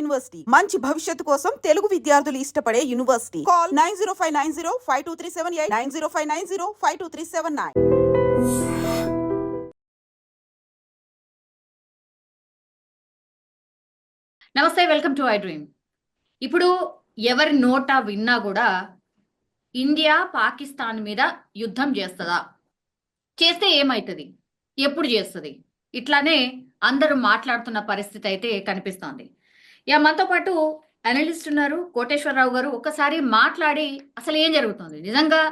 University మంచి భవిష్యత్తు కోసం తెలుగు విద్యార్థులు ఇష్టపడే యూనివర్సిటీ. కాల్ 9059052378 9059052379. నమస్తే, వెల్కమ్ టు ఐ డ్రీమ్. ఇప్పుడు ఎవరి నోట విన్నా కూడా ఇండియా పాకిస్తాన్ మీద యుద్ధం చేస్తుందా, చేస్తే ఏమవుతుంది, ఎప్పుడు చేస్తుంది, ఇట్లానే అందరూ మాట్లాడుతున్న పరిస్థితి అయితే కనిపిస్తోంది. మనతో పాటు అనలిస్ట్ ఉన్నారు కోటేశ్వరరావు గారు. ఒకసారి మాట్లాడి అసలు ఏం జరుగుతుంది, నిజంగా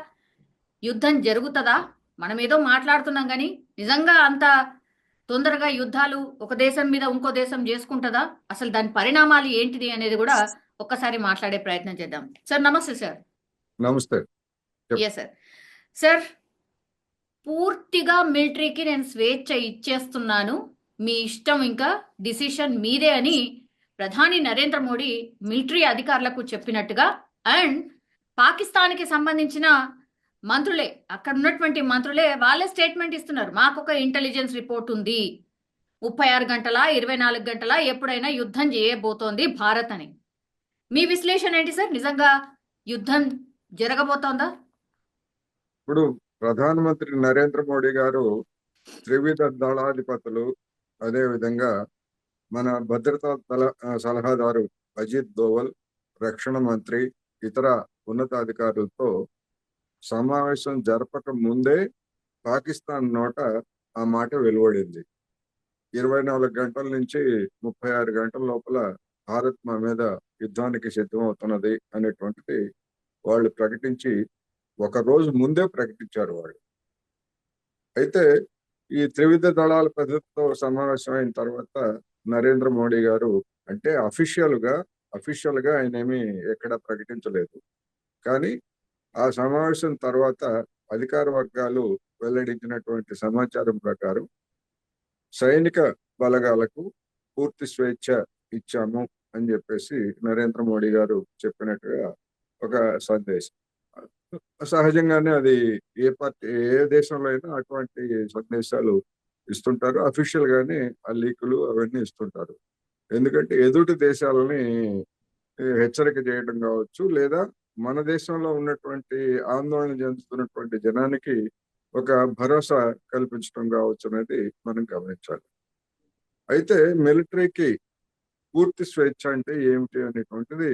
యుద్ధం జరుగుతుందా? మనం ఏదో మాట్లాడుతున్నాం కానీ నిజంగా అంత తొందరగా యుద్ధాలు ఒక దేశం మీద ఇంకో దేశం చేసుకుంటుందా, అసలు దాని పరిణామాలు ఏంటిది అనేది కూడా ఒక్కసారి మాట్లాడే ప్రయత్నం చేద్దాం. సార్ నమస్తే. సార్ నమస్తే. సార్, పూర్తిగా మిలిటరీకి నేను స్వేచ్ఛ ఇచ్చేస్తున్నాను, మీ ఇష్టం, ఇంకా డిసిషన్ మీదే అని ప్రధాని నరేంద్ర మోడీ మిలిటరీ అధికారులకు చెప్పినట్టుగా, అండ్ పాకిస్తాన్కి సంబంధించిన మంత్రులే, అక్కడ ఉన్నటువంటి మంత్రులే వాళ్ళే స్టేట్మెంట్ ఇస్తున్నారు. మాకు ఒక ఇంటెలిజెన్స్ రిపోర్ట్ ఉంది, 36 గంటల 24 గంటల ఎప్పుడైనా యుద్ధం చేయబోతోంది భారత్ అని. మీ విశ్లేషణ ఏంటి సార్? నిజంగా యుద్ధం జరగబోతోందా? ఇప్పుడు ప్రధానమంత్రి నరేంద్ర మోడీ గారు త్రివిధ దళాధిపతులు, అదే విధంగా మన భద్రతా సలహాదారు అజిత్ దోవల్, రక్షణ మంత్రి, ఇతర ఉన్నతాధికారులతో సమావేశం జరపక ముందే పాకిస్తాన్ నోట ఆ మాట వెలువడింది. 24 గంటల నుంచి 36 గంటల లోపల భారత్ మా మీద యుద్ధానికి సిద్ధమవుతున్నది అనేటువంటిది వాళ్ళు ప్రకటించి ఒక రోజు ముందే ప్రకటించారు వాళ్ళు. అయితే ఈ త్రివిధ దళాల ప్రతినిధులతో సమావేశం అయిన తర్వాత నరేంద్ర మోడీ గారు, అంటే అఫీషియల్ గా ఆయన ఏమీ ఎక్కడ ప్రకటించలేదు, కానీ ఆ సమావేశం తర్వాత అధికార వర్గాలు వెల్లడించినటువంటి సమాచారం ప్రకారం సైనిక బలగాలకు పూర్తి స్వేచ్ఛ ఇచ్చాము అని చెప్పేసి నరేంద్ర మోడీ గారు చెప్పినట్టుగా ఒక సందేశం. సహజంగానే అది ఏ దేశంలో అయినా అటువంటి సందేశాలు ఇస్తుంటారు. అఫీషియల్ గానే ఆ లీకులు అవన్నీ ఇస్తుంటారు. ఎందుకంటే ఎదుటి దేశాలని హెచ్చరిక చేయడం కావచ్చు, లేదా మన దేశంలో ఉన్నటువంటి ఆందోళన చెందుతున్నటువంటి జనానికి ఒక భరోసా కల్పించడం కావచ్చు అనేది మనం గమనించాలి. అయితే మిలిటరీకి పూర్తి స్వేచ్ఛ అంటే ఏమిటి అనేటువంటిది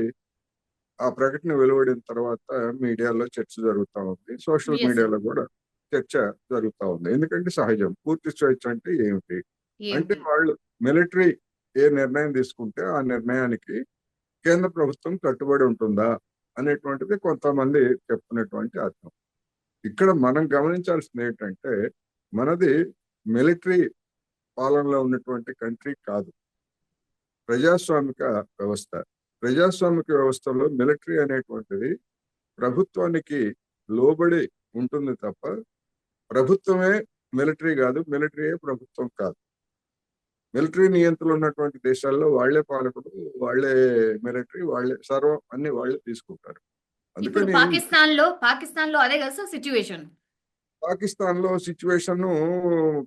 ఆ ప్రకటన వెలువడిన తర్వాత మీడియాలో చర్చ జరుగుతూ ఉంది, సోషల్ మీడియాలో కూడా చర్చ జరుగుతూ ఉంది. ఎందుకంటే సహజం, పూర్తి స్వేచ్ఛ అంటే ఏమిటి అంటే వాళ్ళు మిలిటరీ ఏ నిర్ణయం తీసుకుంటే ఆ నిర్ణయానికి కేంద్ర ప్రభుత్వం కట్టుబడి ఉంటుందా అనేటువంటిది కొంతమంది చెప్తున్నటువంటి అర్థం. ఇక్కడ మనం గమనించాల్సింది ఏంటంటే, మనది మిలిటరీ పాలనలో ఉన్నటువంటి కంట్రీ కాదు, ప్రజాస్వామిక వ్యవస్థ. ప్రజాస్వామిక వ్యవస్థలో మిలిటరీ అనేటువంటిది ప్రభుత్వానికి లోబడి ఉంటుంది తప్ప ప్రభుత్వమే మిలిటరీ కాదు, మిలిటరీయే ప్రభుత్వం కాదు. మిలిటరీ నియంత్రణ ఉన్నటువంటి దేశాల్లో వాళ్లే పాలకుడు, వాళ్లే మిలిటరీ, వాళ్లే సర్వం, అన్ని వాళ్లే తీసుకుంటారు. అందుకని పాకిస్తాన్ లో అదే కదా సిచ్యువేషన్. పాకిస్తాన్ లో సిచ్యువేషన్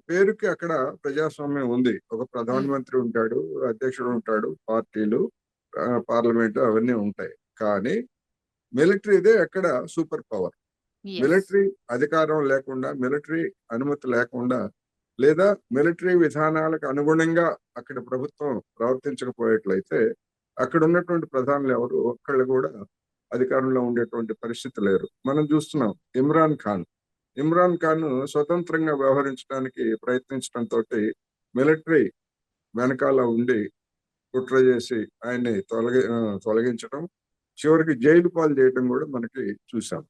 పేరుకి అక్కడ ప్రజాస్వామ్యం ఉంది. ఒక ప్రధానమంత్రి ఉంటాడు, అధ్యక్షుడు ఉంటాడు, పార్టీలు, పార్లమెంట్ అవన్నీ ఉంటాయి. కానీ మిలిటరీదే అక్కడ సూపర్ పవర్. మిలిటరీ అధికారం లేకుండా, మిలిటరీ అనుమతి లేకుండా, లేదా మిలిటరీ విధానాలకు అనుగుణంగా అక్కడ ప్రభుత్వం ప్రవర్తించకపోయేట్లయితే అక్కడ ఉన్నటువంటి ప్రధానులు ఎవరు ఒక్కళ్ళు కూడా అధికారంలో ఉండేటువంటి పరిస్థితి లేరు. మనం చూస్తున్నాం, ఇమ్రాన్ ఖాన్ స్వతంత్రంగా వ్యవహరించడానికి ప్రయత్నించడంతో మిలిటరీ వెనకాల ఉండి కుట్ర చేసి ఆయన్ని తొలగించడం, చివరికి జైలు పాలు చేయడం కూడా మనకి చూసాం.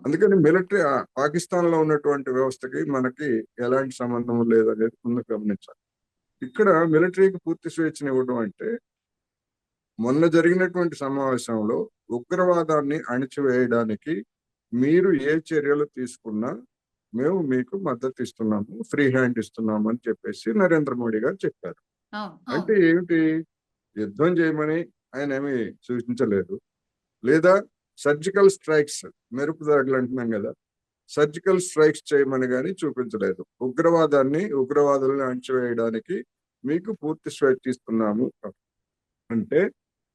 అందుకని మిలిటరీ పాకిస్తాన్ లో ఉన్నటువంటి వ్యవస్థకి మనకి ఎలాంటి సంబంధం లేదనేది ముందు గమనించాలి. ఇక్కడ మిలిటరీకి పూర్తి స్వేచ్ఛను ఇవ్వడం అంటే, మొన్న జరిగినటువంటి సమావేశంలో ఉగ్రవాదాన్ని అణిచివేయడానికి మీరు ఏ చర్యలు తీసుకున్నా మేము మీకు మద్దతు ఇస్తున్నాము, ఫ్రీ హ్యాండ్ ఇస్తున్నాము అని చెప్పేసి నరేంద్ర మోడీ గారు చెప్పారు. అంటే ఏమిటి, యుద్ధం చేయమని ఆయన ఏమి సూచించలేదు, లేదా సర్జికల్ స్ట్రైక్స్, మెరుపు దాడులు అంటున్నాం కదా, సర్జికల్ స్ట్రైక్స్ చేయమని కానీ చూపించలేదు. ఉగ్రవాదాన్ని, ఉగ్రవాదులను అణచివేయడానికి మీకు పూర్తి స్వేచ్ఛ ఇస్తున్నాము అంటే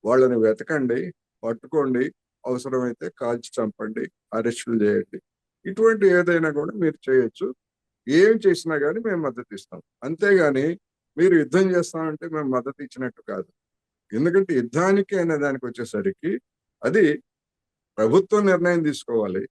వాళ్ళని వెతకండి, పట్టుకోండి, అవసరమైతే కాల్చి చంపండి, అరెస్టులు చేయండి. ఇటువంటి ఏదైనా కూడా మీరు చేయొచ్చు. ఏం చేసినా కానీ మేము మద్దతు ఇస్తాం. అంతేగాని మీరు యుద్ధం చేస్తామంటే మేము మద్దతు ఇచ్చినట్టు కాదు. ఎందుకంటే యుద్ధానికి అనే దానికి వచ్చేసరికి అది ప్రభుత్వం నిర్ణయం తీసుకోవాలి,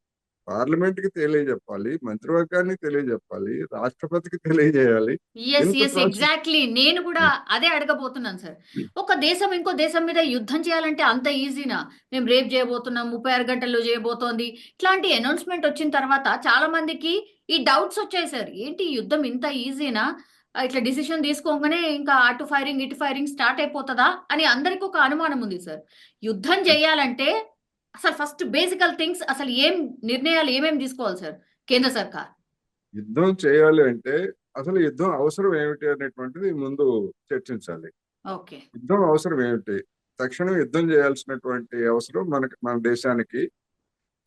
పార్లమెంట్కి తెలియజెప్పాలి, మంత్రివర్గానికి తెలియజెప్పాలి, రాష్ట్రపతికి తెలియజేయాలి. ఎస్ ఇంత ఎస్ ప్రాసెస్. ఎగ్జాక్ట్లీ, నేను కూడా అదే అడగబోతున్నాను సార్. ఒక దేశం ఇంకో దేశం మీద యుద్ధం చేయాలంటే అంత ఈజీనా? మేము రేపు చేయబోతున్నాం, 36 గంటల్లో చేయబోతోంది, ఇట్లాంటి అనౌన్స్మెంట్ వచ్చిన తర్వాత చాలా మందికి ఈ డౌట్స్ వచ్చాయి సార్. ఏంటి ఈ యుద్ధం ఇంత ఈజీనా? ఇట్లా డిసిషన్ తీసుకోగానే ఇంకా అటు ఫైరింగ్ ఇటు ఫైరింగ్ స్టార్ట్ అయిపోతుందా అని అందరికి ఒక అనుమానం ఉంది సార్. యుద్ధం చేయాలంటే అసలు ఫస్ట్ బేసికల్ థింగ్స్, అసలు ఏం నిర్ణయాలు ఏమేమి తీసుకోవాలి సార్ కేంద్ర సర్కార్? యుద్ధం చేయాలి అంటే అసలు యుద్ధం అవసరం ఏమిటి అనేటువంటిది ముందు చర్చించాలి. ఓకే. యుద్ధం అవసరం ఏమిటి? తక్షణం యుద్ధం చేయాల్సినటువంటి అవసరం మన దేశానికి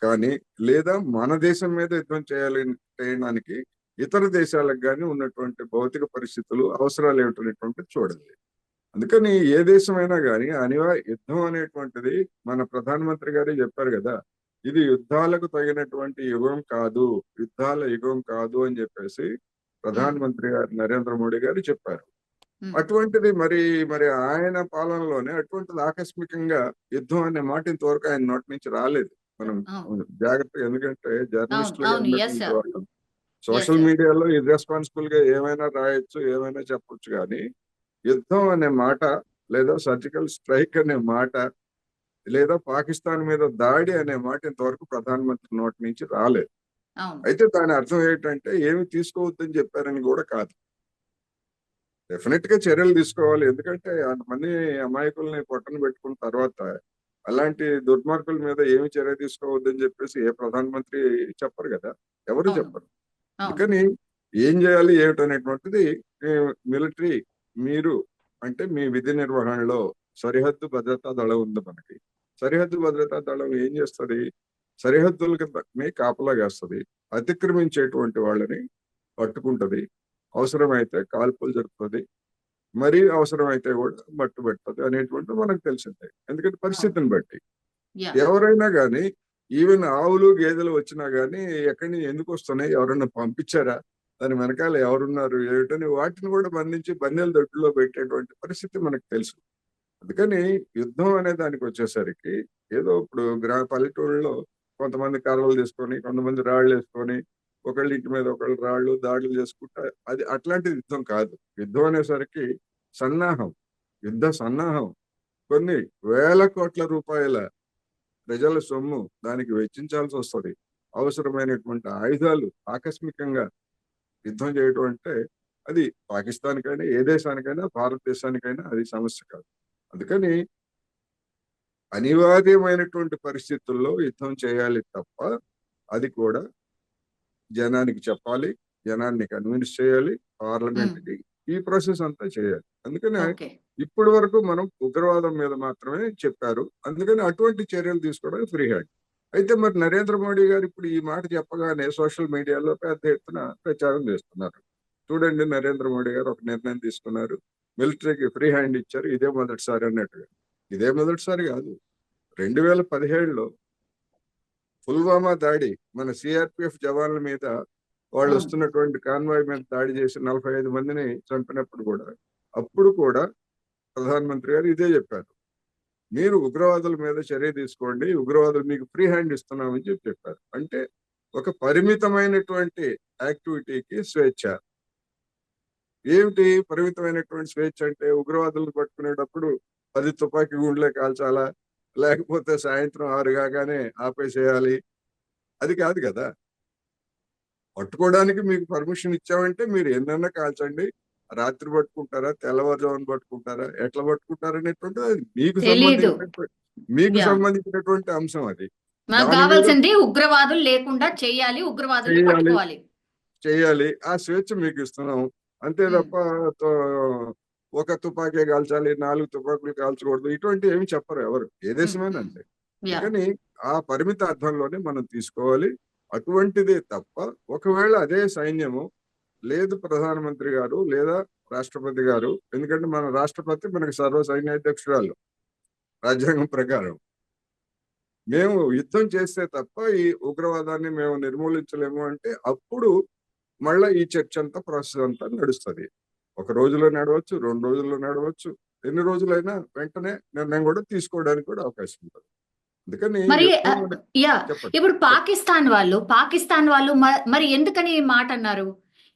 కానీ, లేదా మన దేశం మీద యుద్ధం చేయడానికి ఇతర దేశాలకు కానీ ఉన్నటువంటి భౌతిక పరిస్థితులు, అవసరాలు ఏమిటనేటువంటిది చూడాలి. అందుకని ఏ దేశమైనా కానీ యుద్ధం అనేటువంటిది మన ప్రధానమంత్రి గారే చెప్పారు కదా, ఇది యుద్ధాలకు తగినటువంటి యుగం కాదు, యుద్ధాల యుగం కాదు అని చెప్పేసి ప్రధానమంత్రి గారు నరేంద్ర మోడీ గారు చెప్పారు. అటువంటిది మరి మరి ఆయన పాలనలోనే అటువంటిది ఆకస్మికంగా యుద్ధం అనే మాట ఇంతవరకు ఆయన నోటి నుంచి రాలేదు. మనం జాగ్రత్తగా, ఎందుకంటే జర్నలిస్టులుగా ఉన్నటువంటి వాళ్ళు సోషల్ మీడియాలో ఇర్రెస్పాన్సిబుల్ గా ఏమైనా రాయొచ్చు, ఏమైనా చెప్పొచ్చు, కానీ యుద్ధం అనే మాట, లేదా సర్జికల్ స్ట్రైక్ అనే మాట, లేదా పాకిస్తాన్ మీద దాడి అనే మాట ఇంతవరకు ప్రధానమంత్రి నోటి నుంచి రాలేదు. అయితే దాని అర్థం ఏంటంటే ఏమి తీసుకోవద్దని చెప్పారని కూడా కాదు. డెఫినెట్ గా చర్యలు తీసుకోవాలి. ఎందుకంటే అంతమంది అమాయకుల్ని పొట్టను పెట్టుకున్న తర్వాత అలాంటి దుర్మార్గుల మీద ఏమి చర్య తీసుకోవద్దని చెప్పేసి ఏ ప్రధానమంత్రి చెప్పరు కదా, ఎవరు చెప్పరు. అందుకని ఏం చేయాలి ఏమిటనేటువంటిది మిలిటరీ, మీరు అంటే మీ విధి నిర్వహణలో సరిహద్దు భద్రతా దళం ఉంది మనకి. సరిహద్దు భద్రతా దళం ఏం చేస్తుంది? సరిహద్దులకి కాపలా వేస్తుంది, అతిక్రమించేటువంటి వాళ్ళని పట్టుకుంటది, అవసరమైతే కాల్పులు జరుపుతుంది, మరీ అవసరమైతే కూడా మట్టు పెడుతుంది అనేటువంటిది మనకు తెలిసిందే. ఎందుకంటే పరిస్థితిని బట్టి ఎవరైనా కానీ, ఈవెన్ ఆవులు గేదెలు వచ్చినా కానీ ఎక్కడి నుంచి ఎందుకు వస్తున్నాయి, ఎవరైనా పంపించారా, దాని వెనకాల ఎవరున్నారు ఏమిటని వాటిని కూడా బంధించి బన్నెల దొడ్డులో పెట్టేటువంటి పరిస్థితి మనకు తెలుసు. అందుకని యుద్ధం అనే దానికి వచ్చేసరికి ఏదో ఇప్పుడు పల్లెటూళ్ళలో కొంతమంది కర్రలు తీసుకొని, కొంతమంది రాళ్ళు వేసుకొని, ఒకళ్ళ ఇంటి మీద ఒకళ్ళు రాళ్ళు దాడులు చేసుకుంటా, అది అట్లాంటి యుద్ధం కాదు. యుద్ధం అనేసరికి సన్నాహం, యుద్ధ సన్నాహం, కొన్ని వేల కోట్ల రూపాయల ప్రజల సొమ్ము దానికి వెచ్చించాల్సి వస్తుంది. అవసరమైనటువంటి ఆయుధాలు ఆకస్మికంగా యుద్ధం చేయడం అంటే అది పాకిస్తాన్కైనా, ఏ దేశానికైనా, భారతదేశానికైనా అది సమస్య కాదు. అందుకని అనివార్యమైనటువంటి పరిస్థితుల్లో యుద్ధం చేయాలి తప్ప, అది కూడా జనానికి చెప్పాలి, జనాన్ని కన్విన్స్ చేయాలి, పార్లమెంట్ కి ఈ ప్రాసెస్ అంతా చేయాలి. అందుకని ఇప్పటి వరకు మనం ఉగ్రవాదం మీద మాత్రమే చెప్పారు. అందుకని అటువంటి చర్యలు తీసుకోవడానికి ఫ్రీ హ్యాండ్. అయితే మరి నరేంద్ర మోడీ గారు ఇప్పుడు ఈ మాట చెప్పగానే సోషల్ మీడియాలో పెద్ద ఎత్తున ప్రచారం చేస్తున్నారు. చూడండి, నరేంద్ర మోడీ గారు ఒక నిర్ణయం తీసుకున్నారు, మిలిటరీకి ఫ్రీ హ్యాండ్ ఇచ్చారు, ఇదే మొదటిసారి అన్నట్టుగా. ఇదే మొదటిసారి కాదు, 2017లో పుల్వామా దాడి, మన సిఆర్పిఎఫ్ జవాన్ల మీద వాళ్ళు వస్తున్నటువంటి కాన్వాయ్ మీద దాడి చేసి 45 మందిని చంపినప్పుడు కూడా, అప్పుడు కూడా ప్రధానమంత్రి గారు ఇదే చెప్పారు, మీరు ఉగ్రవాదుల మీద చర్య తీసుకోండి, ఉగ్రవాదులు మీకు ఫ్రీ హ్యాండ్ ఇస్తున్నామని చెప్పారు. అంటే ఒక పరిమితమైనటువంటి యాక్టివిటీకి స్వేచ్ఛ. ఏమిటి పరిమితమైనటువంటి స్వేచ్ఛ అంటే? ఉగ్రవాదులను పట్టుకునేటప్పుడు 10 తుపాకీ గుండ్లే కాల్చాలా, లేకపోతే సాయంత్రం 6 కాగానే ఆపేసేయాలి, అది కాదు కదా. పట్టుకోవడానికి మీకు పర్మిషన్ ఇచ్చామంటే మీరు ఎన్నన్నా కాల్చండి, రాత్రి పట్టుకుంటారా, తెల్లవారుజామున పట్టుకుంటారా, ఎట్లా పట్టుకుంటారు అనేటువంటిది అది మీకు సంబంధించినటువంటి అంశం. అది కావాల్సింది ఉగ్రవాదులు లేకుండా చేయాలి, ఉగ్రవాదులు చేయాలి, ఆ స్వేచ్ఛ మీకు ఇస్తున్నాం అంతే తప్ప ఒక తుపాకీ కాల్చాలి, 4 తుపాకులు కాల్చకూడదు, ఇటువంటి ఏమి చెప్పరు ఎవరు, ఏ దేశమైనా అంతే. కానీ ఆ పరిమిత అర్థంలోనే మనం తీసుకోవాలి. అటువంటిదే తప్ప ఒకవేళ అదే సైన్యము లేదు, ప్రధానమంత్రి గారు లేదా రాష్ట్రపతి గారు, ఎందుకంటే మన రాష్ట్రపతి మనకి సర్వ సైన్యాధ్యక్షురాలు, రాజ్యాంగం ప్రకారం. మేము యుద్ధం చేస్తే తప్ప ఈ ఉగ్రవాదాన్ని మేము నిర్మూలించలేము అంటే అప్పుడు మళ్ళా ఈ చర్చ అంతా ప్రాసెస్ అంతా నడుస్తుంది. ఒక రోజులో నడవచ్చు, 2 రోజుల్లో నడవచ్చు, ఎన్ని రోజులైనా వెంటనే నిర్ణయం కూడా తీసుకోవడానికి కూడా అవకాశం ఉంటుంది. అందుకని మరి యుద్ధం యా చెప్పండి. ఇప్పుడు పాకిస్తాన్ వాళ్ళు మరి ఎందుకని ఈ మాట అన్నారు?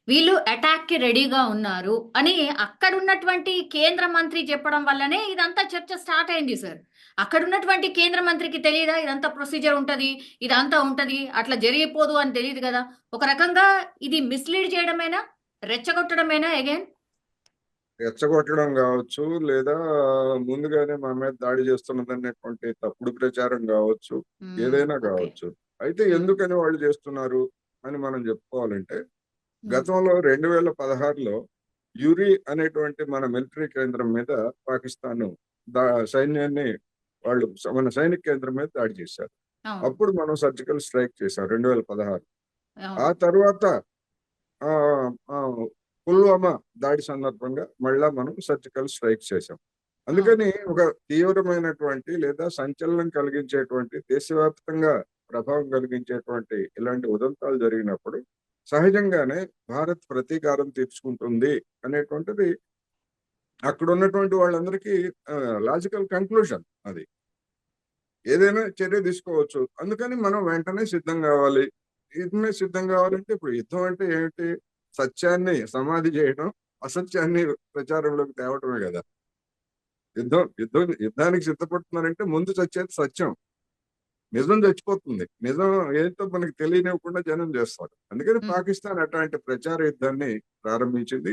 వీళ్ళు అటాక్ కి రెడీగా ఉన్నారు అని అక్కడ ఉన్నటువంటి కేంద్ర మంత్రి చెప్పడం వల్లనే ఇదంతా చర్చ స్టార్ట్ అయింది సార్. అక్కడ ఉన్నటువంటి కేంద్ర మంత్రికి తెలియదా ఇదంతా ప్రొసీజర్ ఉంటది, ఇదంతా ఉంటది, అట్లా జరిగిపోదు అని తెలియదు కదా? ఒక రకంగా ఇది మిస్లీడ్ చేయడమేనా, రెచ్చగొట్టడమేనా అగైన్? రెచ్చగొట్టడం కావచ్చు, లేదా ముందుగానే మా మీద దాడి చేస్తున్నదనేటువంటి తప్పుడు ప్రచారం కావచ్చు, ఏదైనా ఓకే. కావచ్చు. అయితే ఎందుకని వాళ్ళు చేస్తున్నారు అని మనం చెప్పుకోవాలంటే, గతంలో 2016లో యురి అనేటువంటి మన మిలిటరీ కేంద్రం మీద పాకిస్తాన్ సైన్యాన్ని వాళ్ళు మన సైనిక కేంద్రం మీద దాడి చేశారు. అవును, అప్పుడు మనం సర్జికల్ స్ట్రైక్ చేశాం 2016. ఆ అవును, తర్వాత ఆ ఆ పుల్వామా దాడి సందర్భంగా మళ్ళా మనం సర్జికల్ స్ట్రైక్ చేశాం. అవును. అందుకని ఒక తీవ్రమైనటువంటి లేదా సంచలనం కలిగించేటువంటి దేశవ్యాప్తంగా ప్రభావం కలిగించేటువంటి ఇలాంటి ఉదంతాలు జరిగినప్పుడు సహజంగానే భారత్ ప్రతీకారం తీర్చుకుంటుంది అనేటువంటిది అక్కడ ఉన్నటువంటి వాళ్ళందరికీ లాజికల్ కంక్లూజన్ అది. ఏదైనా చర్య తీసుకోవచ్చు. అందుకని మనం వెంటనే సిద్ధం కావాలి. వెంటనే సిద్ధం కావాలంటే ఇప్పుడు యుద్ధం అంటే ఏమిటి? సత్యాన్ని సమాధి చేయడం, అసత్యాన్ని ప్రచారంలోకి తేవటమే కదా! యుద్ధానికి సిద్ధపడుతున్నారంటే ముందు చచ్చేది సత్యం. నిజం చచ్చిపోతుంది. నిజం ఏంటో మనకు తెలియనివ్వకుండా జనం చేస్తారు. అందుకని ఉమ్, పాకిస్తాన్ అట్లాంటి ప్రచార యుద్ధాన్ని ప్రారంభించింది.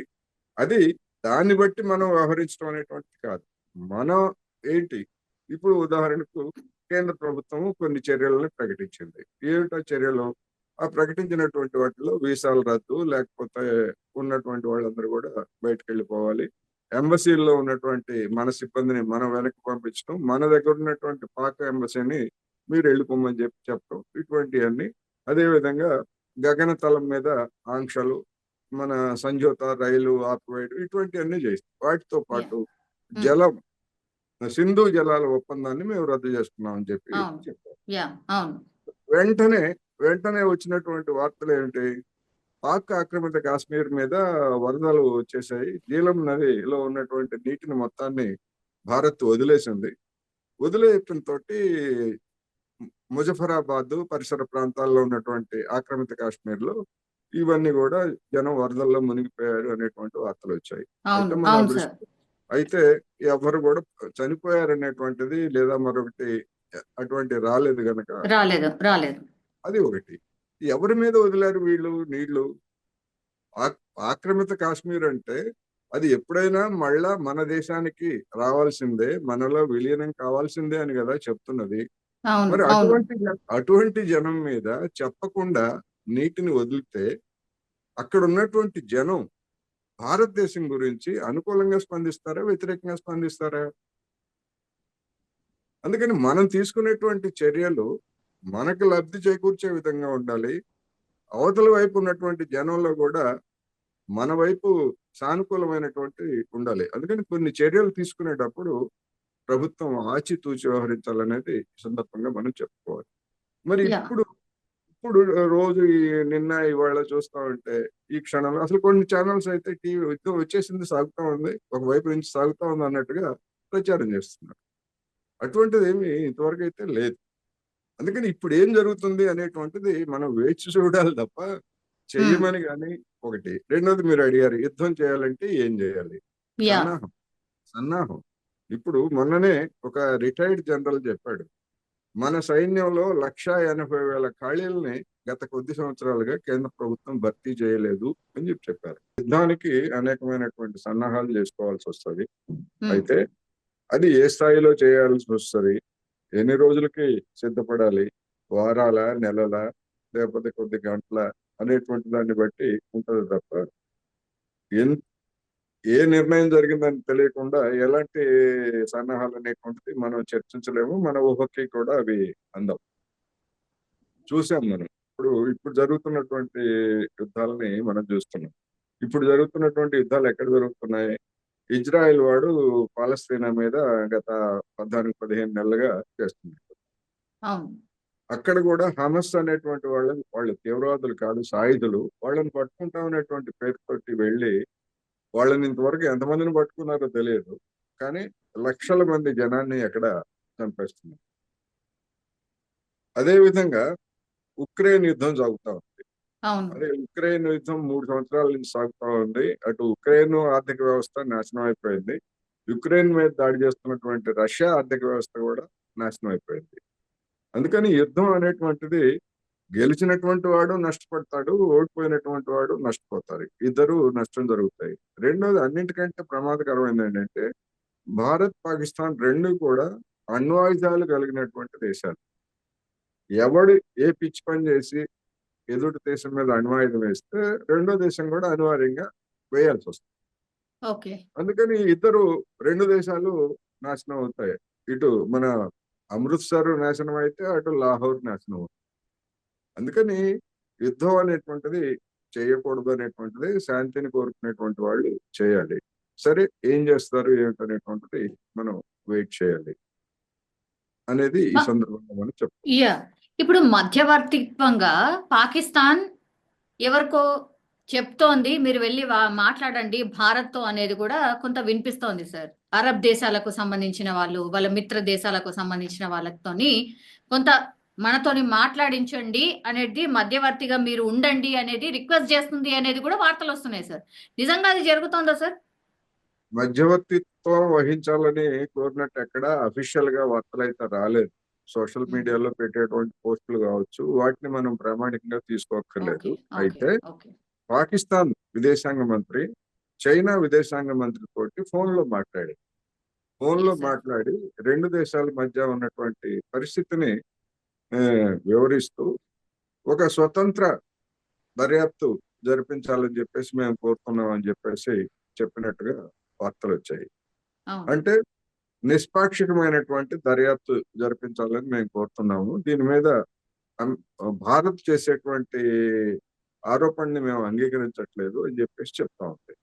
అది దాన్ని బట్టి మనం వ్యవహరించడం అనేటువంటిది కాదు. మనం ఏంటి? ఇప్పుడు ఉదాహరణకు కేంద్ర ప్రభుత్వం కొన్ని చర్యలను ప్రకటించింది. ఏమిటా చర్యలు? ఆ ప్రకటించినటువంటి వాటిలో వీసాల రద్దు, లేకపోతే ఉన్నటువంటి వాళ్ళందరూ కూడా బయటకెళ్ళిపోవాలి. ఎంబసీల్లో ఉన్నటువంటి మన సిబ్బందిని మనం వెనక్కి పంపించడం, మన దగ్గర ఉన్నటువంటి పాక్ ఎంబసీని మీరు వెళ్ళిపోమని చెప్పడం, ఇటువంటివన్నీ. అదేవిధంగా గగనతలం మీద ఆంక్షలు, మన సంజోతా రైలు ఆపివేయడం, ఇటువంటివన్నీ చేస్తాం. వాటితో యా, పాటు జలం, సింధు జలాల ఒప్పందాన్ని మేము రద్దు చేస్తున్నాం అని చెప్పి అవును, చెప్పారు. యా, అవును, వెంటనే వెంటనే వచ్చినటువంటి వార్తలు ఏంటి? పాక్ ఆక్రమిత కాశ్మీర్ మీద వరదలు వచ్చేసాయి. జీలం నదిలో ఉన్నటువంటి నీటిని మొత్తాన్ని భారత్ వదిలేసింది. వదిలేయటంతో ముజఫరాబాద్ పరిసర ప్రాంతాల్లో ఉన్నటువంటి ఆక్రమిత కాశ్మీర్ లో ఇవన్నీ కూడా జనం వరదల్లో మునిగిపోయారు అనేటువంటి వార్తలు వచ్చాయి. అయితే అవును, మన అవును సార్. అదృష్టం అయితే ఎవరు కూడా చనిపోయారు అనేటువంటిది లేదా మరొకటి అటువంటి రాలేదు గనక రాలేదు, రాలేదు. అది ఒకటి. ఎవరి మీద వదిలారు వీళ్ళు నీళ్లు? ఆక్రమిత కాశ్మీర్ అంటే అది ఎప్పుడైనా మళ్ళా మన దేశానికి రావాల్సిందే, మనలో విలీనం కావాల్సిందే అని కదా చెప్తున్నది. అవును, మరి అవును. అటువంటి జనం మీద చెప్పకుండా నీటిని వదిలితే అక్కడ ఉన్నటువంటి జనం భారతదేశం గురించి అనుకూలంగా స్పందిస్తారా, వ్యతిరేకంగా స్పందిస్తారా? అందుకని మనం తీసుకునేటువంటి చర్యలు మనకు లబ్ధి చేకూర్చే విధంగా ఉండాలి. అవతల వైపు ఉన్నటువంటి జనంలో కూడా మన వైపు సానుకూలమైనటువంటి ఉండాలి. అందుకని కొన్ని చర్యలు తీసుకునేటప్పుడు ప్రభుత్వం ఆచితూచి వ్యవహరించాలనేది ఈ సందర్భంగా మనం చెప్పుకోవాలి. మరి యా, ఇప్పుడు రోజు నిన్న ఇవాళ చూస్తా ఉంటే ఈ క్షణంలో అసలు కొన్ని ఛానల్స్ అయితే టీవీ యుద్ధం వచ్చేసింది, సాగుతా ఉంది, ఒకవైపు నుంచి సాగుతా ఉంది అన్నట్టుగా ప్రచారం చేస్తున్నారు. అటువంటిది ఏమి ఇంతవరకు అయితే లేదు. అందుకని ఇప్పుడు ఏం జరుగుతుంది అనేటువంటిది మనం వేచి చూడాలి తప్ప ఉమ్, చెయ్యమని కానీ ఒకటి. రెండోది మీరు అడిగారు యుద్ధం చేయాలంటే ఏం చేయాలి? యా, సన్నాహం. సన్నాహం. ఇప్పుడు మొన్ననే ఒక రిటైర్డ్ జనరల్ చెప్పాడు, మన సైన్యంలో 1,80,000 ఖాళీలని గత కొద్ది సంవత్సరాలుగా కేంద్ర ప్రభుత్వం భర్తీ చేయలేదు అని చెప్పారు. యుద్ధానికి అనేకమైనటువంటి సన్నాహాలు చేసుకోవాల్సి వస్తుంది. ఉమ్, అయితే అది ఏ స్థాయిలో చేయాల్సి వస్తుంది, ఎన్ని రోజులకి సిద్ధపడాలి, వారాల, నెలల, లేకపోతే కొద్ది గంటల అనేటువంటి దాన్ని బట్టి ఉంటది తప్ప ఎన్ ఏ నిర్ణయం జరిగిందని తెలియకుండా ఎలాంటి సన్నాహాలు అనేటువంటిది మనం చర్చించలేము. మన ఊహకి కూడా అవి అందం. చూసాం మనం. ఇప్పుడు జరుగుతున్నటువంటి యుద్ధాలని మనం చూస్తున్నాం. ఇప్పుడు జరుగుతున్నటువంటి యుద్ధాలు ఎక్కడ జరుగుతున్నాయి? ఇజ్రాయెల్ వాడు పాలస్తీనా మీద గత 14-15 నెలలుగా చేస్తున్నారు. అవును. అక్కడ కూడా హమస్ అనేటువంటి వాళ్ళు తీవ్రవాదులు కాదు, సాయుధులు. వాళ్ళని పట్టుకుంటాం అనేటువంటి పేరుతోటి వెళ్ళి వాళ్ళని ఇంతవరకు ఎంతమందిని పట్టుకున్నారో తెలియదు, కానీ లక్షల మంది జనాన్ని అక్కడ చంపేస్తున్నారు. అదే విధంగా ఉక్రెయిన్ యుద్ధం సాగుతా ఉంది. అవును. అదే ఉక్రెయిన్ యుద్ధం 3 సంవత్సరాల నుంచి సాగుతా ఉంది. అటు ఉక్రెయిన్ ఆర్థిక వ్యవస్థ నాశనం అయిపోయింది, యుక్రెయిన్ మీద దాడి చేస్తున్నటువంటి రష్యా ఆర్థిక వ్యవస్థ కూడా నాశనం అయిపోయింది. అందుకని యుద్ధం అనేటువంటిది గెలిచినటువంటి వాడు నష్టపడతాడు, ఓడిపోయినటువంటి వాడు నష్టపోతారు, ఇద్దరు నష్టం జరుగుతాయి. రెండోది అన్నింటికంటే ప్రమాదకరమైనది ఏంటంటే భారత్ పాకిస్తాన్ రెండు కూడా అణ్వాయుధాలు కలిగినటువంటి దేశాలు. ఎవడు ఏ పిచ్చి పని చేసి ఎదుటి దేశం మీద అణ్వాయుధం వేస్తే రెండో దేశం కూడా అనివార్యంగా వేయాల్సి వస్తుంది. ఓకే. అందుకని రెండు దేశాలు నాశనం అవుతాయి. ఇటు మన అమృత్సర్ నాశనం అయితే అటు లాహోర్ నాశనం అవుతుంది. అందుకని యుద్ధం అనేటువంటిది చేయకూడదు అనేటువంటిది శాంతిని కోరుకునేటువంటి వాళ్ళు చేయాలి. సరే, ఏం చేస్తారు ఏమిటనేటువంటిది మనం వెయిట్ చేయాలి అనేది ఈ మ- సందర్భంగా మనం చెప్తాం. యా ఇప్పుడు మధ్యవర్తిత్వంగా పాకిస్తాన్ ఎవరికో చెప్తోంది మీరు వెళ్ళి మాట్లాడండి భారత్తో అనేది కూడా కొంత వినిపిస్తోంది సార్. అరబ్ దేశాలకు సంబంధించిన వాళ్ళు వాళ్ళ మిత్ర దేశాలకు సంబంధించిన వాళ్ళతోని కొంత మనతోని మాట్లాడించండి అనేది, మధ్యవర్తిగా మీరు ఉండండి అనేది రిక్వెస్ట్ చేస్తుంది అనేది కూడా వార్తలు వస్తున్నాయి సార్. నిజంగా అది జరుగుతోందా సార్? మధ్యవర్తిత్వం వహించాలని కోరినట్టు ఎక్కడ అఫీషియల్ గా వార్తలు అయితే రాలేదు. సోషల్ మీడియాలో పెట్టేటువంటి పోస్టులు కావచ్చు, వాటిని మనం ప్రామాణికంగా తీసుకోక్కర్లేదు. ఓకే. ఓకే. అయితే ఓకే. పాకిస్తాన్ విదేశాంగ మంత్రి చైనా విదేశాంగ మంత్రి తోటి ఫోన్ లో Yes, sir. మాట్లాడి రెండు దేశాల మధ్య ఉన్నటువంటి పరిస్థితిని వివరిస్తూ ఒక స్వతంత్ర దర్యాప్తు జరిపించాలని చెప్పేసి మేము కోరుతున్నాం అని చెప్పేసి చెప్పినట్టుగా వార్తలు వచ్చాయి. అవును. అంటే నిష్పాక్షికమైనటువంటి దర్యాప్తు జరిపించాలని మేము కోరుతున్నాము. దీని మీద భారత్ చేసేటువంటి ఆరోపణని మేము అంగీకరించట్లేదు అని చెప్పేసి చెప్తా ఉంది.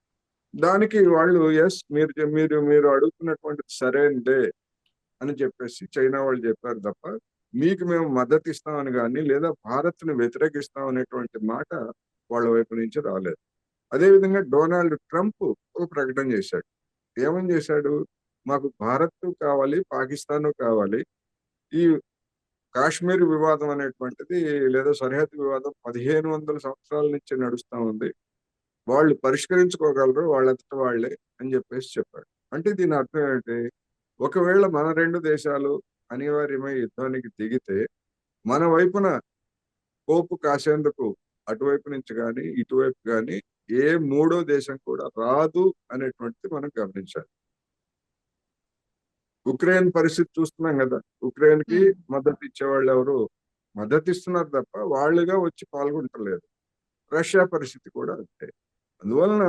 దానికి వాళ్ళు ఎస్ మీరు అడుగుతున్నటువంటిది సరైనదే అని చెప్పేసి చైనా వాళ్ళు చెప్పారు తప్ప మీకు మేము మద్దతు ఇస్తామని కానీ లేదా భారత్ని వ్యతిరేకిస్తాం అనేటువంటి మాట వాళ్ళ వైపు నుంచి రాలేదు. అదేవిధంగా డొనాల్డ్ ట్రంప్ ఒక ప్రకటన చేశాడు. ఏమని చేశాడు? మాకు భారత్ కావాలి, పాకిస్తాన్ కావాలి. ఈ కాశ్మీర్ వివాదం అనేటువంటిది లేదా సరిహద్దు వివాదం 1500 సంవత్సరాల నుంచి నడుస్తా ఉంది, వాళ్ళు పరిష్కరించుకోగలరు వాళ్ళంతట వాళ్ళే అని చెప్పేసి చెప్పాడు. అంటే దీని అర్థం ఏంటి? ఒకవేళ మన రెండు దేశాలు అనివార్యమై యుద్ధానికి దిగితే మన వైపున కోపు కాసేందుకు అటువైపు నుంచి కానీ ఇటువైపు కానీ ఏ మూడో దేశం కూడా రాదు అనేటువంటిది మనం గమనించాలి. ఉక్రెయిన్ పరిస్థితి చూస్తున్నాం కదా. ఉక్రెయిన్ కి మద్దతు ఇచ్చేవాళ్ళు ఎవరు? మద్దతు ఇస్తున్నారు తప్ప వాళ్ళుగా వచ్చి పాల్గొంటలేదు. రష్యా పరిస్థితి కూడా అంతే. అందువలన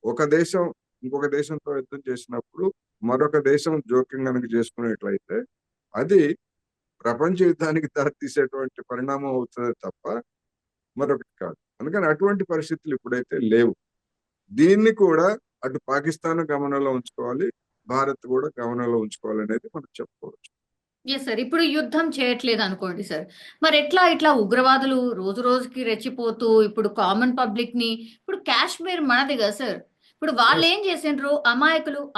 ఒక దేశం ఇంకొక దేశంతో యుద్ధం చేసినప్పుడు మరొక దేశం జోక్యం కనుక చేసుకునేట్లయితే అది ప్రపంచ యుద్ధానికి దారితీసేటువంటి పరిణామం అవుతుంది తప్ప మరొకటి కాదు. అందుకని అటువంటి పరిస్థితులు ఇప్పుడైతే లేవు. దీన్ని కూడా అటు పాకిస్తాన్ గమనంలో ఉంచుకోవాలి, భారత్ కూడా గమనంలో ఉంచుకోవాలనేది మనం చెప్పుకోవచ్చు. Yes sir. ఇప్పుడు యుద్ధం చేయట్లేదు అనుకోండి సార్, మరి ఇట్లా ఉగ్రవాదులు రోజు రోజుకి రెచ్చిపోతూ ఇప్పుడు కామన్ పబ్లిక్ ని, ఇప్పుడు కాశ్మీర్ మనది కదా సార్, ఇప్పుడు వాళ్ళు ఏం చేసిండ్రు?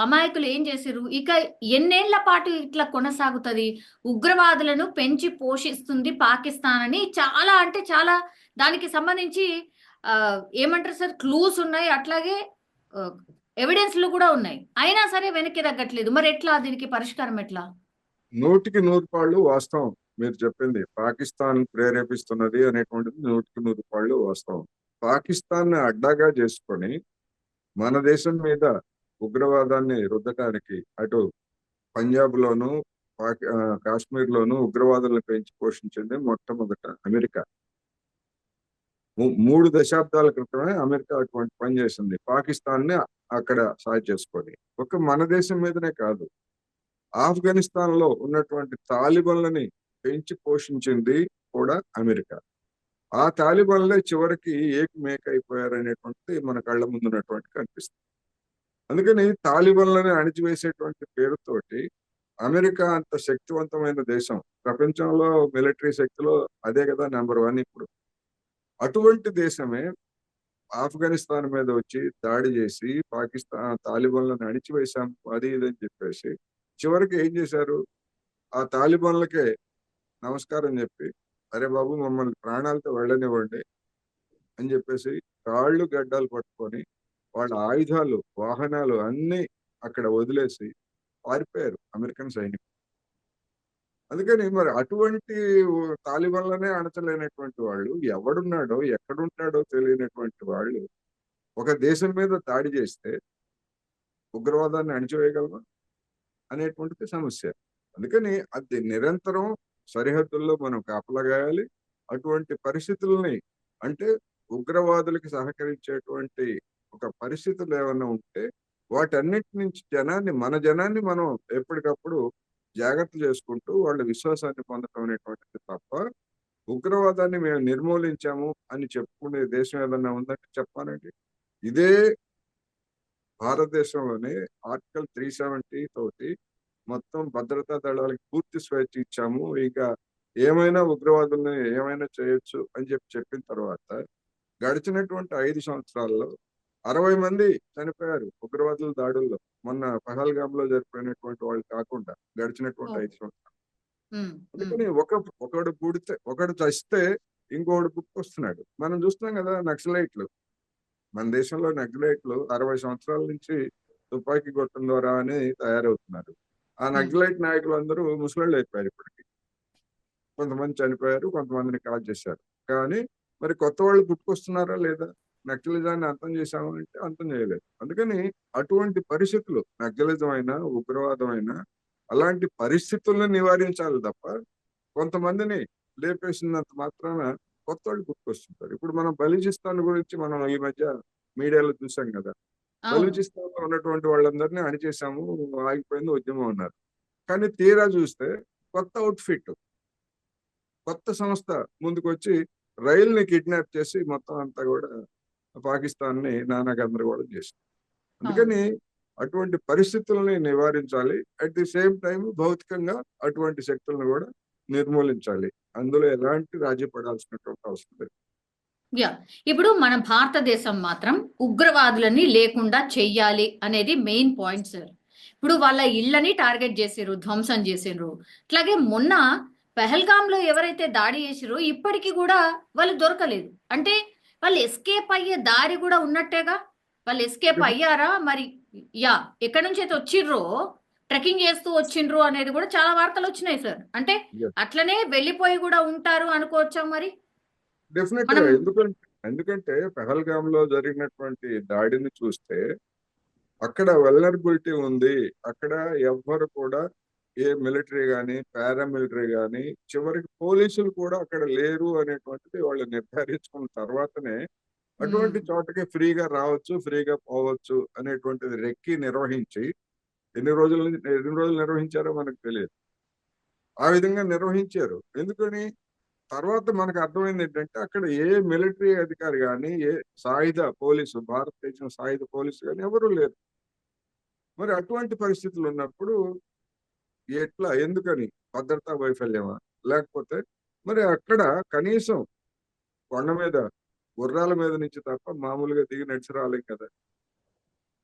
అమాయకులు ఏం చేసిర్రు? ఇక ఎన్నేళ్ల పాటు ఇట్లా కొనసాగుతుంది? ఉగ్రవాదులను పెంచి పోషిస్తుంది పాకిస్తాన్ అని చాలా అంటే చాలా దానికి సంబంధించి ఏమంటారు సార్, క్లూస్ ఉన్నాయి, అట్లాగే ఎవిడెన్స్లు కూడా ఉన్నాయి. అయినా సరే వెనక్కి తగ్గట్లేదు. మరి ఎట్లా దీనికి పరిష్కారం ఎట్లా? 100కి 100 పాళ్ళు వాస్తవం మీరు చెప్పింది. పాకిస్తాన్ ప్రేరేపిస్తున్నది అనేటువంటిది 100కి 100 పాళ్ళు వాస్తవం. పాకిస్తాన్ అడ్డాగా చేసుకొని మన దేశం మీద ఉగ్రవాదాన్ని రుద్దటానికి అటు పంజాబ్ లోను కాశ్మీర్ లోను ఉగ్రవాదులను పెంచి పోషించింది మొట్టమొదట అమెరికా. 3 దశాబ్దాల క్రితమే అమెరికా అటువంటి పని చేసింది, పాకిస్తాన్ ని అక్కడ సాయి చేసుకొని. ఒక మన దేశం మీదనే కాదు, ఆఫ్ఘనిస్తాన్ లో ఉన్నటువంటి తాలిబన్లని పెంచి పోషించింది కూడా అమెరికా. ఆ తాలిబన్లే చివరికి ఏకమేక అయిపోయారనేటువంటిది మన కళ్ళ ముందున్నటువంటి కనిపిస్తుంది. అందుకని తాలిబాన్లని అణిచివేసేటువంటి పేరుతోటి అమెరికా అంత శక్తివంతమైన దేశం, ప్రపంచంలో మిలిటరీ శక్తిలో అదే కదా నెంబర్ 1 ఇప్పుడు. అటువంటి దేశమే ఆఫ్ఘనిస్తాన్ మీద వచ్చి దాడి చేసి పాకిస్తాన్ తాలిబాన్లను అణిచివేశాం అది ఇది అని చెప్పేసి చివరికి ఏం చేశారు, ఆ తాలిబాన్లకే నమస్కారం చెప్పి అరే బాబు మమ్మల్ని ప్రాణాలతో వెళ్ళనివ్వండి అని చెప్పేసి కాళ్ళు గడ్డాలు పట్టుకొని వాళ్ళ ఆయుధాలు వాహనాలు అన్ని అక్కడ వదిలేసి పారిపోయారు అమెరికన్ సైనికులు. అందుకని మరి అటువంటి తాలిబాన్లనే అణచలేనటువంటి వాళ్ళు, ఎవడున్నాడో ఎక్కడుంటాడో తెలియనటువంటి వాళ్ళు ఒక దేశం మీద దాడి చేస్తే ఉగ్రవాదాన్ని అణిచివేయగలమా అనేటువంటిది సమస్య. అందుకని అది నిరంతరం సరిహద్దుల్లో మనం కాపలాగాయాలి. అటువంటి పరిస్థితుల్ని, అంటే ఉగ్రవాదులకి సహకరించేటువంటి ఒక పరిస్థితులు ఏమైనా ఉంటే వాటన్నిటి నుంచి మన జనాన్ని మనం ఎప్పటికప్పుడు జాగ్రత్త చేసుకుంటూ వాళ్ళ విశ్వాసాన్ని పొందడం అనేటువంటిది తప్ప, ఉగ్రవాదాన్ని మేము నిర్మూలించాము అని చెప్పుకునే దేశం ఏదన్నా ఉందంటే చెప్పానండి. ఇదే భారతదేశంలోనే ఆర్టికల్ 370 తోటి మొత్తం భద్రతా దళాలకు పూర్తి స్వేచ్ఛ ఇచ్చాము, ఇంకా ఏమైనా ఉగ్రవాదుల్ని ఏమైనా చేయొచ్చు అని చెప్పిన తర్వాత గడిచినటువంటి 5 సంవత్సరాల్లో 60 మంది చనిపోయారు ఉగ్రవాదుల దాడుల్లో. మొన్న పహల్గామ్ లో జరిపోయినటువంటి వాళ్ళు కాకుండా గడిచినటువంటి 5 సంవత్సరాలు. అందుకని ఒకడు చస్తే ఇంకొకడు పుట్టుకొస్తున్నాడు. మనం చూస్తున్నాం కదా నక్సలైట్లు. మన దేశంలో నక్సలైట్లు 60 సంవత్సరాల నుంచి తుపాకీ గొట్టం ద్వారా అని తయారవుతున్నారు. ఆ నక్సలైట్ నాయకులు అందరూ ముసలాళ్ళు అయిపోయారు ఇప్పటికి. కొంతమంది చనిపోయారు, కొంతమందిని కాల్ చేశారు. కానీ మరి కొత్త వాళ్ళు పుట్టుకొస్తున్నారా లేదా? నక్సలిజాన్ని అంతం చేశాము అంటే అంతం చేయలేదు. అందుకని అటువంటి పరిస్థితులు, నక్సలిజం అయినా ఉగ్రవాదం అయినా అలాంటి పరిస్థితులను నివారించాలి తప్ప కొంతమందిని లేపేసినంత మాత్రాన కొత్త వాళ్ళు పుట్టుకొస్తుంటారు. ఇప్పుడు మనం బలూచిస్తాన్ గురించి మనం ఈ మధ్య మీడియాలో చూసాం కదా. బలూచిస్తాన్ లో ఉన్నటువంటి వాళ్ళందరినీ అణిచేశాము, ఆగిపోయింది ఉద్యమం అన్నారు. కానీ తీరా చూస్తే కొత్త అవుట్ఫిట్, కొత్త సంస్థ ముందుకొచ్చి రైల్ని కిడ్నాప్ చేసి మొత్తం అంతా కూడా పాకిస్తాన్ ని నానా గందరగోళం చేసింది. అందుకని అటువంటి పరిస్థితుల్ని నివారించాలి. అట్ ది సేమ్ టైం భౌతికంగా అటువంటి శక్తులను కూడా నిర్మూలించాలి. అందులో ఎలాంటి రాజీ పడాల్సినటువంటి అవసరం లేదు. ఇప్పుడు మన భారతదేశం మాత్రం ఉగ్రవాదులని లేకుండా చెయ్యాలి అనేది మెయిన్ పాయింట్ సార్. ఇప్పుడు వాళ్ళ ఇళ్ళని టార్గెట్ చేసిర్రు, ధ్వంసం చేసిర్రు. అట్లాగే మొన్న పెహల్గామ్ లో ఎవరైతే దాడి చేసిరో ఇప్పటికీ కూడా వాళ్ళు దొరకలేదు. అంటే వాళ్ళు ఎస్కేప్ అయ్యే దారి కూడా ఉన్నట్టేగా. వాళ్ళు ఎస్కేప్ అయ్యారా మరి? ఎక్కడి నుంచి అయితే వచ్చిర్రో, ట్రెక్కింగ్ చేస్తూ వచ్చిండ్రు అనేది కూడా చాలా వార్తలు వచ్చినాయి సార్. అంటే అట్లనే వెళ్ళిపోయి కూడా ఉంటారు అనుకోవచ్చా మరి? డెఫినెట్ గా. ఎందుకంటే పెహల్గామ్ లో జరిగినటువంటి దాడిని చూస్తే అక్కడ వెల్నరబిలిటీ ఉంది. అక్కడ ఎవ్వరు కూడా ఏ మిలిటరీ గాని పారామిలిటరీ గాని చివరికి పోలీసులు కూడా అక్కడ లేరు అనేటువంటిది వాళ్ళు నిర్ధారించుకున్న తర్వాతనే అటువంటి చోటకి ఫ్రీగా రావచ్చు, ఫ్రీగా పోవచ్చు అనేటువంటిది రెక్కి నిర్వహించి ఎన్ని రోజులు నిర్వహించారో మనకు తెలియదు. ఆ విధంగా నిర్వహించారు. ఎందుకని? తర్వాత మనకు అర్థమైంది ఏంటంటే అక్కడ ఏ మిలిటరీ అధికారి కానీ, ఏ సాయుధ పోలీసు, భారతదేశం సాయుధ పోలీసు కానీ ఎవరూ లేరు. మరి అటువంటి పరిస్థితులు ఉన్నప్పుడు ఎట్లా? ఎందుకని? భద్రతా వైఫల్యమా? లేకపోతే మరి అక్కడ కనీసం కొండ మీద గుర్రాల మీద నుంచి తప్ప మామూలుగా దిగి నడిచి రాలేం కదా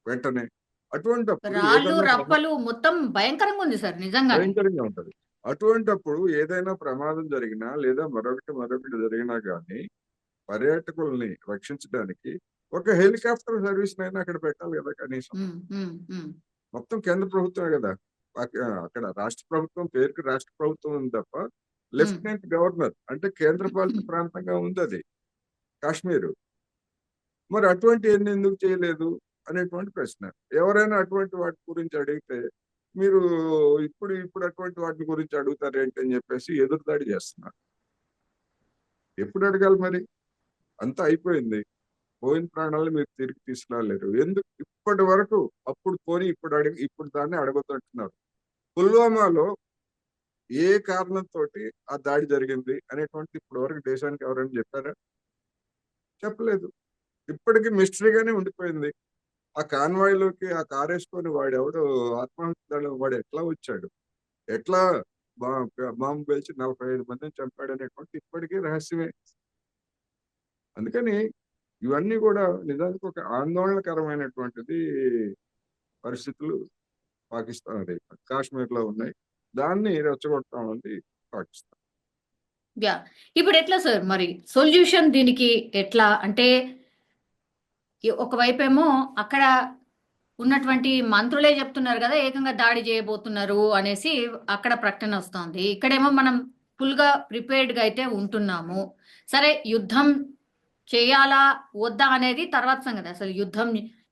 వెంటనే. అటువంటప్పుడు రాళ్ళు రప్పలు మొత్తం భయంకరంగా ఉంది సార్, నిజంగా భయంకరంగా ఉంటది. అటువంటప్పుడు ఏదైనా ప్రమాదం జరిగినా లేదా మరొకటి జరిగినా గానీ పర్యాటకుల్ని రక్షించడానికి ఒక హెలికాప్టర్ సర్వీస్ అయినా అక్కడ పెట్టాలి కదా కనీసం. మొత్తం కేంద్ర ప్రభుత్వమే కదా. అక్కడ రాష్ట్ర ప్రభుత్వం, పేరుకి రాష్ట్ర ప్రభుత్వం ఉంది తప్ప లెఫ్టినెంట్ గవర్నర్ అంటే కేంద్ర పాలిత ప్రాంతంగా ఉంది అది కాశ్మీరు. మరి అటువంటి ఎందుకు చేయలేదు అనేటువంటి ప్రశ్న. ఎవరైనా అటువంటి వాటి గురించి అడిగితే మీరు ఇప్పుడు అటువంటి వాటి గురించి అడుగుతారు ఏంటి అని చెప్పేసి ఎదురుదాడి చేస్తున్నారు. ఎప్పుడు అడగాలి మరి? అంతా అయిపోయింది. పోయిన ప్రాణాలు మీరు తిరిగి తీసుకురాలేరు. ఎందుకు ఇప్పటి వరకు అప్పుడు పోని ఇప్పుడు దాన్ని అడగొద్దంటున్నారు. పుల్వామాలో ఏ కారణంతో ఆ దాడి జరిగింది అనేటువంటి ఇప్పటి వరకు దేశానికి ఎవరైనా చెప్పారా? చెప్పలేదు. ఇప్పటికీ మిస్టరీగానే ఉండిపోయింది. ఆ కాన్వాయ్ లోకి ఆ కారు వేసుకొని వాడెవడు ఆత్మహత్య వాడు ఎట్లా వచ్చాడు, ఎట్లా బాంబు పేల్చి 45 మందిని చంపాడు అనేటువంటి ఇప్పటికీ రహస్యమే. అందుకని ఇవన్నీ కూడా నిజానికి ఒక ఆందోళనకరమైనటువంటిది పరిస్థితులు పాకిస్తాన్ అదే కాశ్మీర్ లో ఉన్నాయి. దాన్ని రెచ్చగొట్టడం ఉంది పాకిస్తాన్. యా ఇప్పుడు ఎట్లా సార్ మరి సొల్యూషన్ దీనికి ఎట్లా అంటే ఒకవైపేమో అక్కడ ఉన్నటువంటి మంత్రులే చెప్తున్నారు కదా ఏకంగా దాడి చేయబోతున్నారు అనేసి అక్కడ ప్రకటన వస్తోంది. ఇక్కడేమో మనం ఫుల్ గా ప్రిపేర్డ్ గా అయితే ఉంటున్నాము. సరే యుద్ధం చేయాలా వద్దా అనేది తర్వాత సంగతి. అసలు యుద్ధం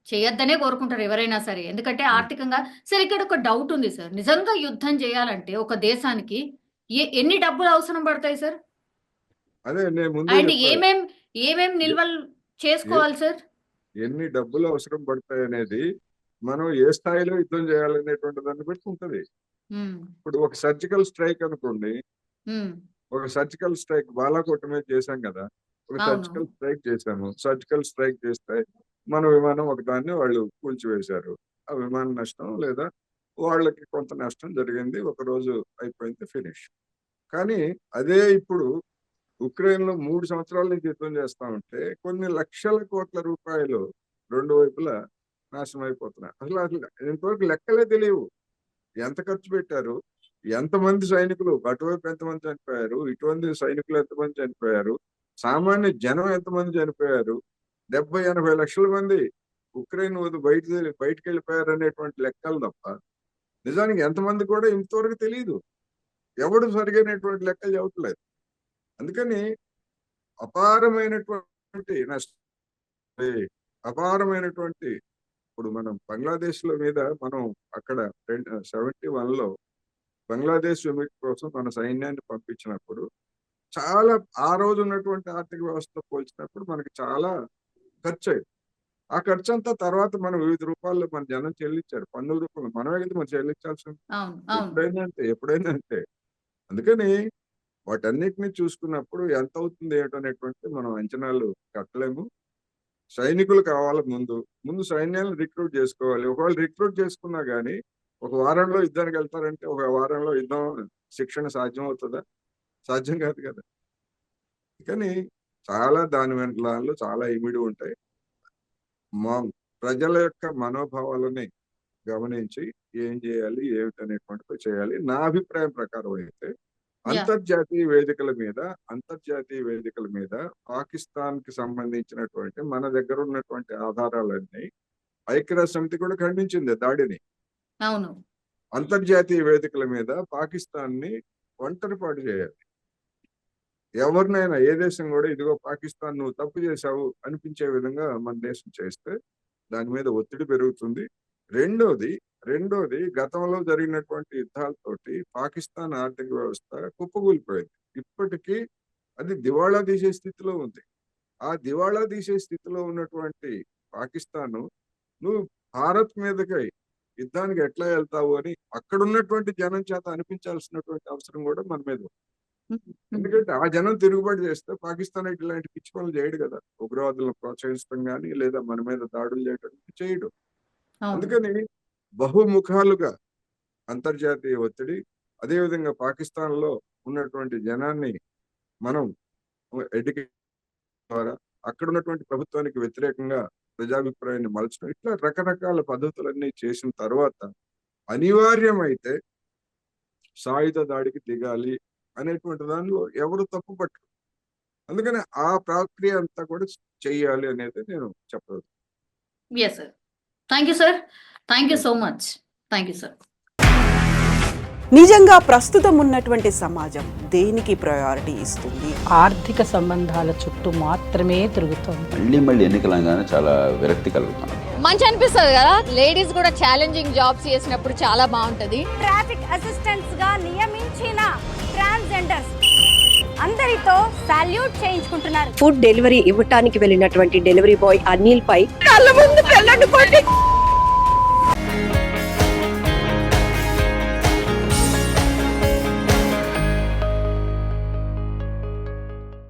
చేయొద్దనే కోరుకుంటారు ఎవరైనా సరే, ఎందుకంటే ఆర్థికంగా. సరే ఇక్కడ ఒక డౌట్ ఉంది సార్, నిజంగా యుద్ధం చేయాలంటే ఒక దేశానికి ఎన్ని డబ్బులు అవసరం పడతాయి సార్? అదే నేను ముందే అండ్ చెప్పాను. ఏమేం నిల్వలు చేసుకోవాలి సార్? ఎన్ని డబ్బులు అవసరం పడతాయి అనేది మనం ఏ స్థాయిలో యుద్ధం చేయాలనేటువంటి దాన్ని బట్టి ఉంటది. ఇప్పుడు ఒక సర్జికల్ స్ట్రైక్ అనుకోండి, ఒక సర్జికల్ స్ట్రైక్ బాలాకోట మీద చేశాం కదా, ఒక అవును. సర్జికల్ స్ట్రైక్ చేశాము. సర్జికల్ స్ట్రైక్ చేస్తే మన విమానం ఒకదాన్ని వాళ్ళు కూల్చివేశారు. ఆ విమాన నష్టం లేదా వాళ్ళకి కొంత నష్టం జరిగింది, ఒక రోజు అయిపోయింది, ఫినిష్. కానీ అదే ఇప్పుడు ఉక్రెయిన్ లో 3 సంవత్సరాల నుంచి యుద్ధం చేస్తా ఉంటే కొన్ని లక్షల కోట్ల రూపాయలు రెండు వైపులా నాశనం అయిపోతున్నాయి. అసలు ఇంతవరకు లెక్కలే తెలియవు. ఎంత ఖర్చు పెట్టారు, ఎంతమంది సైనికులు, అటువైపు ఎంతమంది చనిపోయారు, ఇటువంటి సైనికులు ఎంతమంది చనిపోయారు, సామాన్య జనం ఎంతమంది చనిపోయారు, 70-80 లక్షల మంది ఉక్రెయిన్ బయటికి వెళ్ళిపోయారు అనేటువంటి లెక్కలు తప్ప నిజానికి ఎంతమంది కూడా ఇంతవరకు తెలియదు. ఎవడు సరిగైనటువంటి లెక్కలు చెప్పట్లేదు. అందుకని అపారమైనటువంటి అపారమైనటువంటి ఇప్పుడు మనం బంగ్లాదేశ్ లో మీద మనం అక్కడ 71 లో బంగ్లాదేశ్ విముక్తి కోసం మన సైన్యాన్ని పంపించినప్పుడు చాలా ఆ రోజు ఉన్నటువంటి ఆర్థిక వ్యవస్థ పోల్చినప్పుడు మనకి చాలా ఖర్చు అయింది. ఆ ఖర్చు అంతా తర్వాత మనం వివిధ రూపాల్లో మన జనం చెల్లించారు. పన్నుల రూపంలో మనమే కదా మనం చెల్లించాల్సింది. ఎప్పుడైనా అంతే. అందుకని వాటన్నిటిని చూసుకున్నప్పుడు ఎంత అవుతుంది ఏమిటనేటువంటి మనం అంచనాలు కట్టలేము. సైనికులు కావాలి, ముందు సైన్యాలను రిక్రూట్ చేసుకోవాలి. ఒకవేళ రిక్రూట్ చేసుకున్నా గానీ ఒక వారంలో యుద్ధానికి వెళ్తారంటే ఒక వారంలో యుద్ధం శిక్షణ సాధ్యం అవుతుందా? సాధ్యం కాదు కదా. కానీ చాలా దాని వెంటలో చాలా ఇమిడి ఉంటాయి. మా ప్రజల యొక్క మనోభావాలని గమనించి ఏం చేయాలి ఏమిటనేటువంటిది చేయాలి. నా అభిప్రాయం ప్రకారం అయితే అంతర్జాతీయ వేదికల మీద పాకిస్తాన్ కి సంబంధించినటువంటి మన దగ్గర ఉన్నటువంటి ఆధారాలన్నీ ఐక్యరాజ్య సమితి కూడా ఖండించింది దాడిని. అవును. అంతర్జాతీయ వేదికల మీద పాకిస్తాన్ ని ఒంటరిపాటు చేయాలి. ఎవరినైనా ఏ దేశం కూడా ఇదిగో పాకిస్తాన్ నువ్వు తప్పు చేశావు అనిపించే విధంగా మన దేశం చేస్తే దాని మీద ఒత్తిడి పెరుగుతుంది. రెండోది గతంలో జరిగినటువంటి యుద్ధాలతోటి పాకిస్తాన్ ఆర్థిక వ్యవస్థ కుప్పకూలిపోయింది. ఇప్పటికీ అది దివాళా తీసే స్థితిలో ఉంది. ఆ దివాళా తీసే స్థితిలో ఉన్నటువంటి పాకిస్తాన్ నువ్వు భారత్ మీదకి యుద్ధానికి ఎట్లా వెళ్తావు అని అక్కడ ఉన్నటువంటి జనం చేత అనిపించాల్సినటువంటి అవసరం కూడా మన మీద ఉంది. ఎందుకంటే ఆ జనం తిరుగుబాటు చేస్తే పాకిస్తాన్ ఇలాంటి పిచ్చి పనులు చేయడు కదా, ఉగ్రవాదులను ప్రోత్సహిస్తాం కానీ లేదా మన మీద దాడులు చేయడానికి చేయడు. అందుకని బహుముఖాలుగా అంతర్జాతీయ ఒత్తిడి, అదేవిధంగా పాకిస్తాన్ లో ఉన్నటువంటి జనాన్ని మనం ఎడ్యుకేషన్ ద్వారా అక్కడ ఉన్నటువంటి ప్రభుత్వానికి వ్యతిరేకంగా ప్రజాభిప్రాయాన్ని మలచడం, ఇట్లా రకరకాల పద్ధతులన్నీ చేసిన తర్వాత అనివార్యమైతే సాయుధ దాడికి దిగాలి అనేటువంటి దానిలో ఎవరు తప్పు పట్టరు. అందుకని ఆ ప్రక్రియ అంతా కూడా చెయ్యాలి అనేది నేను చెప్పదు. Yes, sir. Thank you, sir. Thank you so much. Thank you, sir. నిజంగా ప్రస్తుతం ఉన్నటువంటి సమాజం దేనికి ప్రయారిటీ ఇస్తుంది? ఆర్థిక సంబంధాల చుట్టూ మాత్రమే తిరుగుతోంది. మళ్ళీ ఎన్నికలంగానే చాలా విరక్తి కలుగుతాను. మంచి అనిపిస్తుంది కదా, లేడీస్ కూడా ఛాలెంజింగ్ జాబ్స్ చేసినప్పుడు చాలా బాగుంటది. ట్రాఫిక్ అసిస్టెంట్స్ గా నియమించిన ట్రాన్స్జెండర్స్ అందరితో సాల్యూట్ చేయించుకుంటున్నారు. ఫుడ్ డెలివరీ ఇవ్వటానికి వెళ్ళినటువంటి డెలివరీ బాయ్ అనిల్ పై కళ్ళ ముందు